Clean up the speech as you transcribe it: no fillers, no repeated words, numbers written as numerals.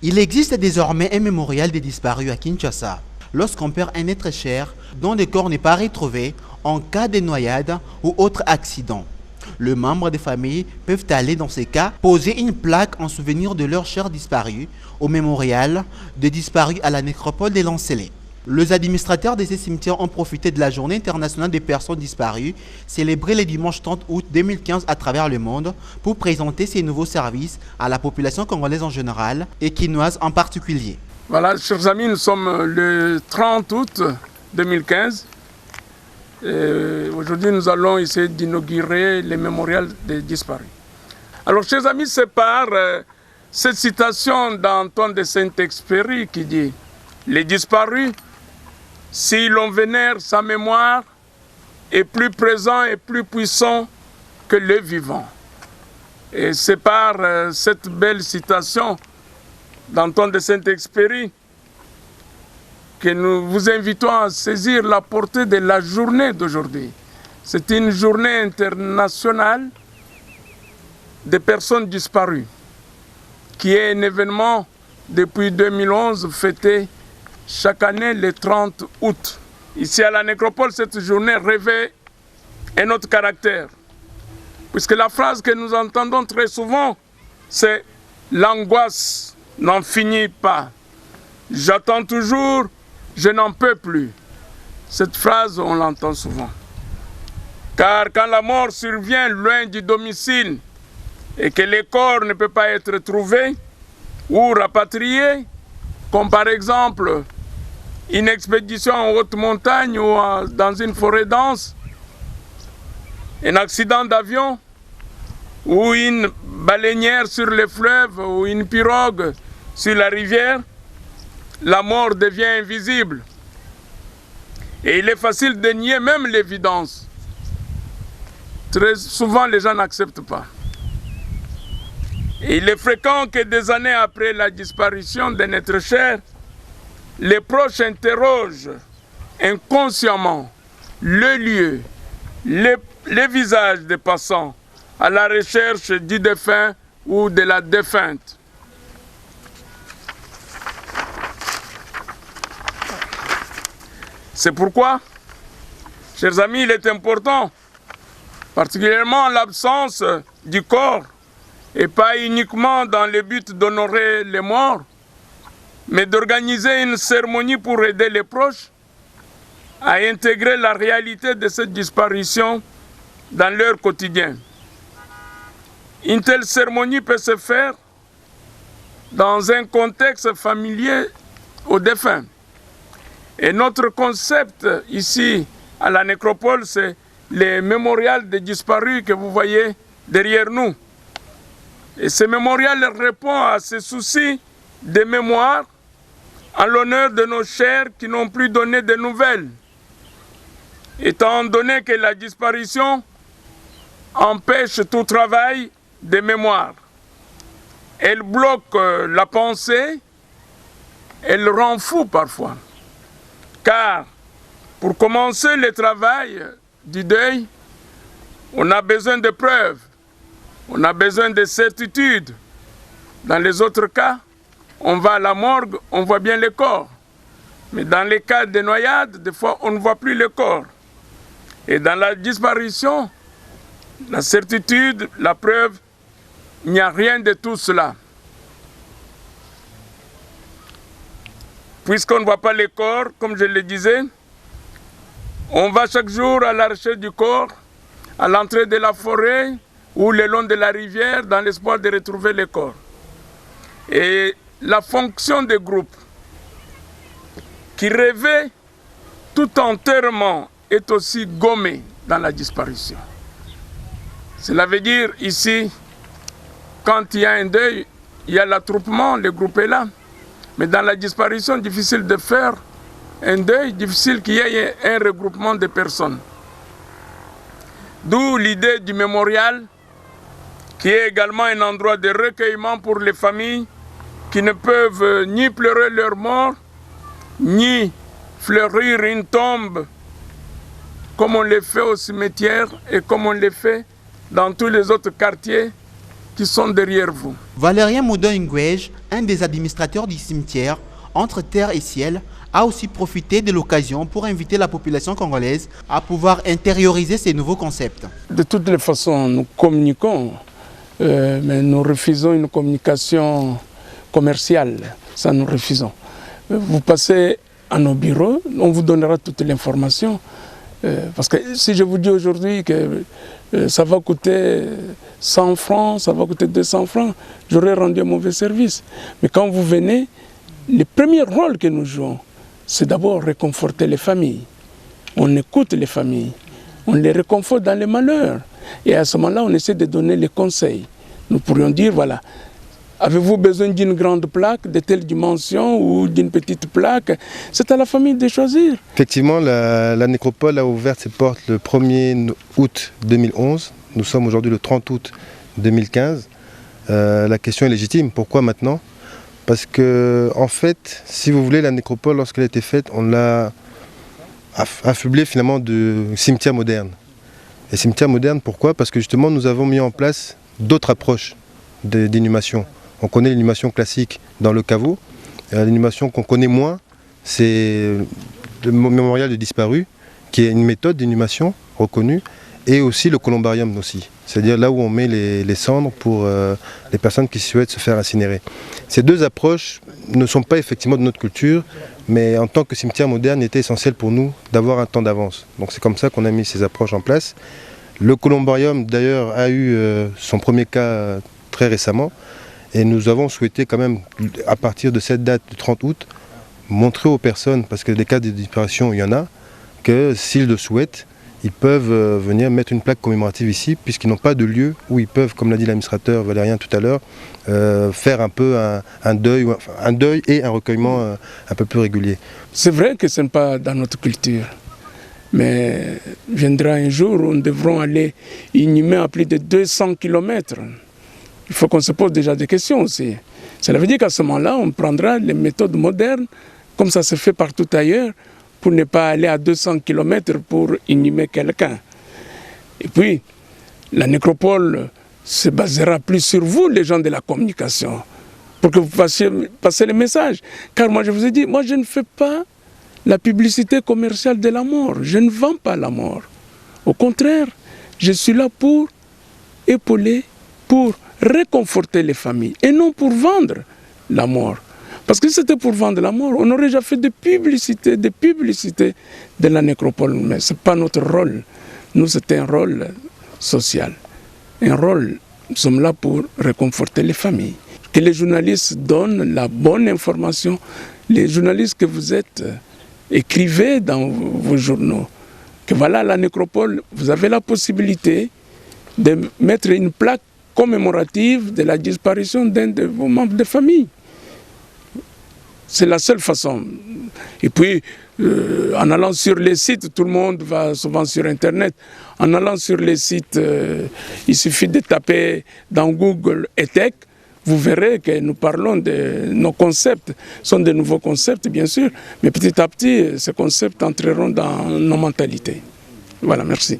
Il existe désormais un mémorial des disparus à Kinshasa. Lorsqu'on perd un être cher dont le corps n'est pas retrouvé en cas de noyade ou autre accident, les membres des familles peuvent aller dans ces cas poser une plaque en souvenir de leurs chers disparus au mémorial des disparus à la nécropole de Lancellet. Les administrateurs de ces cimetières ont profité de la Journée internationale des personnes disparues, célébrée le dimanche 30 août 2015 à travers le monde, pour présenter ces nouveaux services à la population congolaise en général et quinoise en particulier. Voilà, chers amis, nous sommes le 30 août 2015. Aujourd'hui, nous allons essayer d'inaugurer le mémorial des disparus. Alors, chers amis, c'est par cette citation d'Antoine de Saint-Exupéry qui dit « Les disparus, si l'on vénère sa mémoire, est plus présent et plus puissant que les vivants. » Et c'est par cette belle citation d'Antoine de Saint-Exupéry que nous vous invitons à saisir la portée de la journée d'aujourd'hui. C'est une journée internationale des personnes disparues, qui est un événement depuis 2011 fêté chaque année le 30 août. Ici à la nécropole, cette journée revêt un autre caractère, puisque la phrase que nous entendons très souvent, c'est « l'angoisse n'en finit pas. J'attends toujours, je n'en peux plus. » Cette phrase, on l'entend souvent. Car quand la mort survient loin du domicile et que le corps ne peut pas être trouvé ou rapatrié, comme par exemple une expédition en haute montagne ou dans une forêt dense, un accident d'avion ou une baleinière sur le fleuve ou une pirogue sur la rivière, la mort devient invisible. Et il est facile de nier même l'évidence. Très souvent, les gens n'acceptent pas. Et il est fréquent que des années après la disparition d'un être cher, les proches interrogent inconsciemment le lieu, les visages des passants à la recherche du défunt ou de la défunte. C'est pourquoi, chers amis, il est important, particulièrement en l'absence du corps, et pas uniquement dans le but d'honorer les morts, mais d'organiser une cérémonie pour aider les proches à intégrer la réalité de cette disparition dans leur quotidien. Une telle cérémonie peut se faire dans un contexte familier aux défunts. Et notre concept ici à la nécropole, c'est le mémorial des disparus que vous voyez derrière nous. Et ce mémorial répond à ces soucis de mémoire en l'honneur de nos chers qui n'ont plus donné de nouvelles. Étant donné que la disparition empêche tout travail de mémoire, elle bloque la pensée, elle rend fou parfois. Car pour commencer le travail du deuil, on a besoin de preuves, on a besoin de certitudes. Dans les autres cas, on va à la morgue, on voit bien le corps. Mais dans les cas de noyade, des fois, on ne voit plus le corps. Et dans la disparition, la certitude, la preuve, il n'y a rien de tout cela. Puisqu'on ne voit pas le corps, comme je le disais, on va chaque jour à la recherche du corps, à l'entrée de la forêt ou le long de la rivière, dans l'espoir de retrouver le corps. Et la fonction des groupes qui rêvait tout entièrement est aussi gommée dans la disparition. Cela veut dire ici, quand il y a un deuil, il y a l'attroupement, le groupe est là. Mais dans la disparition, difficile de faire un deuil, difficile qu'il y ait un regroupement de personnes. D'où l'idée du mémorial, qui est également un endroit de recueillement pour les familles qui ne peuvent ni pleurer leur mort, ni fleurir une tombe, comme on le fait au cimetière et comme on le fait dans tous les autres quartiers qui sont derrière vous. Valérien Moudon-Ngwej, un des administrateurs du cimetière entre terre et ciel, a aussi profité de l'occasion pour inviter la population congolaise à pouvoir intérioriser ces nouveaux concepts. De toutes les façons, nous communiquons, mais nous refusons une communication commerciale. Ça, nous refusons. Vous passez à nos bureaux, on vous donnera toute l'information. Parce que si je vous dis aujourd'hui que ça va coûter 100 francs, ça va coûter 200 francs, j'aurais rendu un mauvais service. Mais quand vous venez, le premier rôle que nous jouons, c'est d'abord réconforter les familles. On écoute les familles, on les réconforte dans les malheurs. Et à ce moment-là, on essaie de donner les conseils. Nous pourrions dire, voilà, avez-vous besoin d'une grande plaque de telle dimension ou d'une petite plaque? C'est à la famille de choisir. Effectivement, la nécropole a ouvert ses portes le 1er août 2011. Nous sommes aujourd'hui le 30 août 2015. La question est légitime. Pourquoi maintenant? Parce que, en fait, si vous voulez, la nécropole, lorsqu'elle a été faite, on l'a affublée finalement de cimetière moderne. Et cimetière moderne, pourquoi? Parce que justement, nous avons mis en place d'autres approches d'inhumation. On connaît l'inhumation classique dans le caveau. L'inhumation qu'on connaît moins, c'est le mémorial de disparus, qui est une méthode d'inhumation reconnue, et aussi le columbarium aussi. C'est-à-dire là où on met les cendres pour les personnes qui souhaitent se faire incinérer. Ces deux approches ne sont pas effectivement de notre culture, mais en tant que cimetière moderne, il était essentiel pour nous d'avoir un temps d'avance. Donc c'est comme ça qu'on a mis ces approches en place. Le columbarium d'ailleurs a eu son premier cas très récemment, et nous avons souhaité quand même, à partir de cette date du 30 août, montrer aux personnes, parce que des cas de disparition il y en a, que s'ils le souhaitent, ils peuvent venir mettre une plaque commémorative ici, puisqu'ils n'ont pas de lieu où ils peuvent, comme l'a dit l'administrateur Valérien tout à l'heure, faire un peu un deuil et un recueillement un peu plus régulier. C'est vrai que ce n'est pas dans notre culture, mais viendra un jour où nous devrons aller inhumer à plus de 200 km. Il faut qu'on se pose déjà des questions aussi. Cela veut dire qu'à ce moment-là, on prendra les méthodes modernes, comme ça se fait partout ailleurs, pour ne pas aller à 200 km pour inhumer quelqu'un. Et puis, la nécropole se basera plus sur vous, les gens de la communication, pour que vous passiez le message. Car moi, je vous ai dit, moi, je ne fais pas la publicité commerciale de la mort. Je ne vends pas la mort. Au contraire, je suis là pour épauler, pour réconforter les familles, et non pour vendre la mort. Parce que si c'était pour vendre la mort, on aurait déjà fait des publicités de la nécropole. Mais ce n'est pas notre rôle. Nous, c'est un rôle social. Un rôle, nous sommes là pour réconforter les familles. Que les journalistes donnent la bonne information. Les journalistes que vous êtes, écrivez dans vos journaux que voilà la nécropole, vous avez la possibilité de mettre une plaque commémorative de la disparition d'un de vos membres de famille. C'est la seule façon. Et puis, en allant sur les sites, tout le monde va souvent sur Internet. En allant sur les sites, il suffit de taper dans Google ETEC. Vous verrez que nous parlons de nos concepts. Ce sont de nouveaux concepts, bien sûr, mais petit à petit, ces concepts entreront dans nos mentalités. Voilà, merci.